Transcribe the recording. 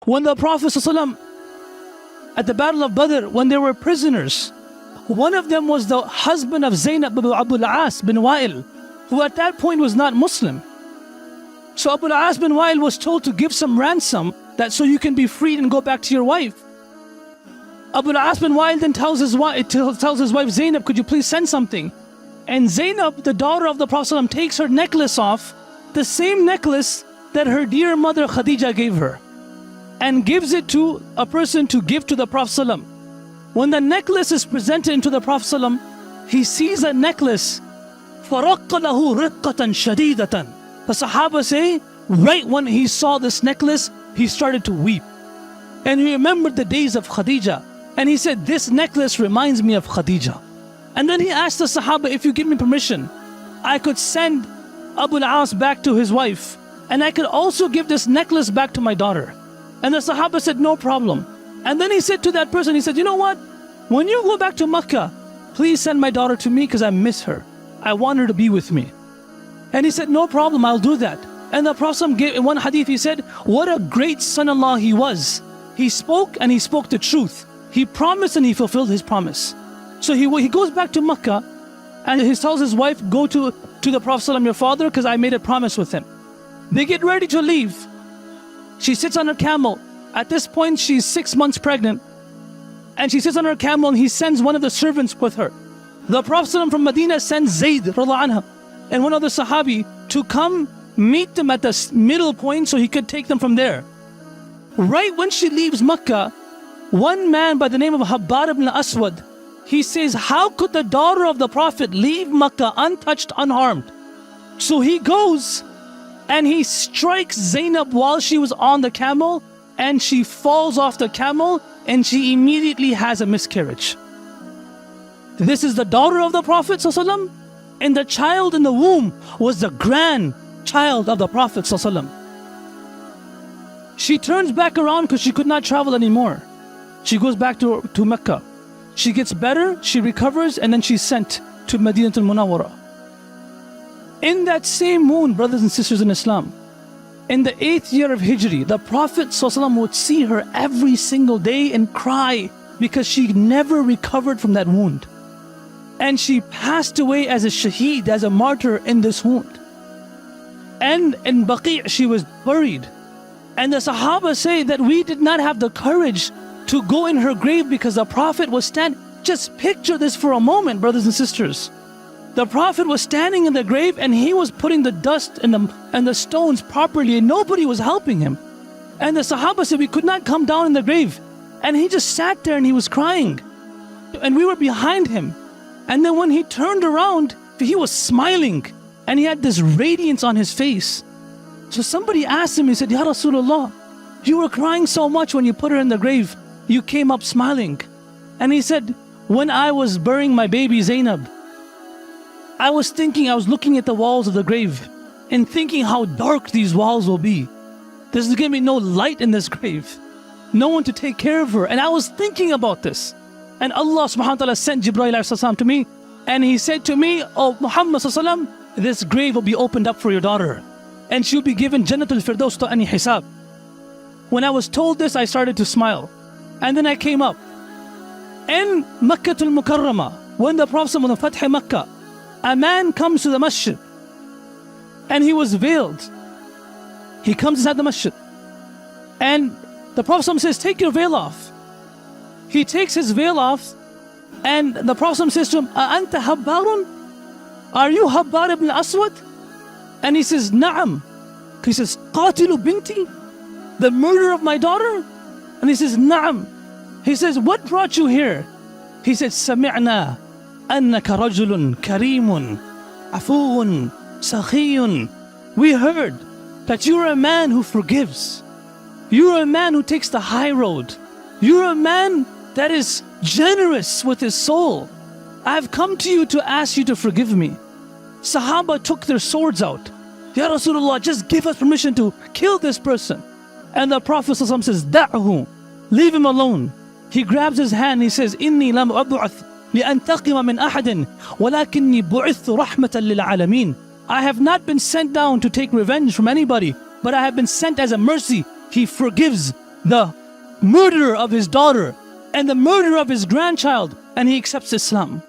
When the Prophet ﷺ, at the Battle of Badr, when they were prisoners, one of them was the husband of Zaynab Abu al-As bin Wa'il, who at that point was not Muslim. So Abu al-As bin Wa'il was told to give some ransom that so you can be freed and go back to your wife. Abu al-As bin Wa'il then tells his wife Zaynab, could you please send something? And Zaynab, the daughter of the Prophet ﷺ, takes her necklace off, the same necklace that her dear mother Khadija gave her, and gives it to a person to give to the Prophet ﷺ. When the necklace is presented to the Prophet ﷺ, he sees a necklace. فَرَقَّ لَهُ رِقَّةً شَدِيدَةً. The Sahaba say, right when he saw this necklace, he started to weep. And he remembered the days of Khadija. And he said, this necklace reminds me of Khadija. And then he asked the Sahaba, if you give me permission, I could send Abu al-As back to his wife. And I could also give this necklace back to my daughter. And the Sahaba said, no problem. And then he said to that person, he said, you know what? When you go back to Makkah, please send my daughter to me because I miss her. I want her to be with me. And he said, no problem, I'll do that. And the Prophet gave, in one hadith, he said, what a great son-in-law he was. He spoke and he spoke the truth. He promised and he fulfilled his promise. So he goes back to Makkah and he tells his wife, go to the Prophet ﷺ, your father, because I made a promise with him. They get ready to leave. She sits on her camel. At this point, she's 6 months pregnant. And she sits on her camel and he sends one of the servants with her. The Prophet ﷺ from Medina sends Zayd anha, and one other Sahabi to come meet them at the middle point so he could take them from there. Right when she leaves Makkah, one man by the name of Habbar ibn Aswad, he says, how could the daughter of the Prophet leave Makkah untouched, unharmed? So he goes and he strikes Zaynab while she was on the camel, and she falls off the camel and she immediately has a miscarriage. This is the daughter of the Prophet ﷺ, and the child in the womb was the grandchild of the Prophet ﷺ. She turns back around because she could not travel anymore. She goes back to Mecca. She gets better, she recovers, and then she's sent to Madinatul Munawwara. In that same moon, brothers and sisters in Islam, in the 8th year of Hijri, the Prophet ﷺ would see her every single day and cry because she never recovered from that wound. And she passed away as a shaheed, as a martyr in this wound. And in Baqi' she was buried. And the Sahaba say that we did not have the courage to go in her grave because the Prophet was standing. Just picture this for a moment, brothers and sisters. The Prophet was standing in the grave and he was putting the dust and the stones properly, and nobody was helping him. And the Sahaba said we could not come down in the grave. And he just sat there and he was crying. And we were behind him. And then when he turned around, he was smiling and he had this radiance on his face. So somebody asked him, he said, Ya Rasulullah, you were crying so much when you put her in the grave. You came up smiling. And he said, when I was burying my baby Zaynab, I was looking at the walls of the grave and thinking how dark these walls will be. There's going to be no light in this grave. No one to take care of her. And I was thinking about this. And Allah subhanahu wa ta'ala sent Jibreel to me. And he said to me, oh Muhammad sallallahu, this grave will be opened up for your daughter. And she'll be given Jannatul Firdaus to any hisab. When I was told this, I started to smile. And then I came up. In Makkatul Mukarramah, when the Prophet was on Fath Makkah, a man comes to the masjid. And he was veiled. He comes inside the masjid. And the Prophet says, take your veil off. He takes his veil off, and the Prophet says to him, Anta Habbarun? Are you Habbar ibn Aswad? And he says, Na'am. He says, Qatilu binti? The murder of my daughter? And he says, Na'am. He says, what brought you here? He said, Sami'na annaka rajulun kareemun, afuun, sakhiyun. We heard that you're a man who forgives. You're a man who takes the high road. You're a man that is generous with his soul. I've come to you to ask you to forgive me. Sahaba took their swords out. Ya Rasulullah, just give us permission to kill this person. And the Prophet ﷺ says, Da'hu, leave him alone. He grabs his hand, he says, Inni lam ab'uth li'antaqima min ahadin, walakinni bu'ithu rahmatan lil alameen. I have not been sent down to take revenge from anybody, but I have been sent as a mercy. He forgives the murderer of his daughter and the murderer of his grandchild, and he accepts Islam.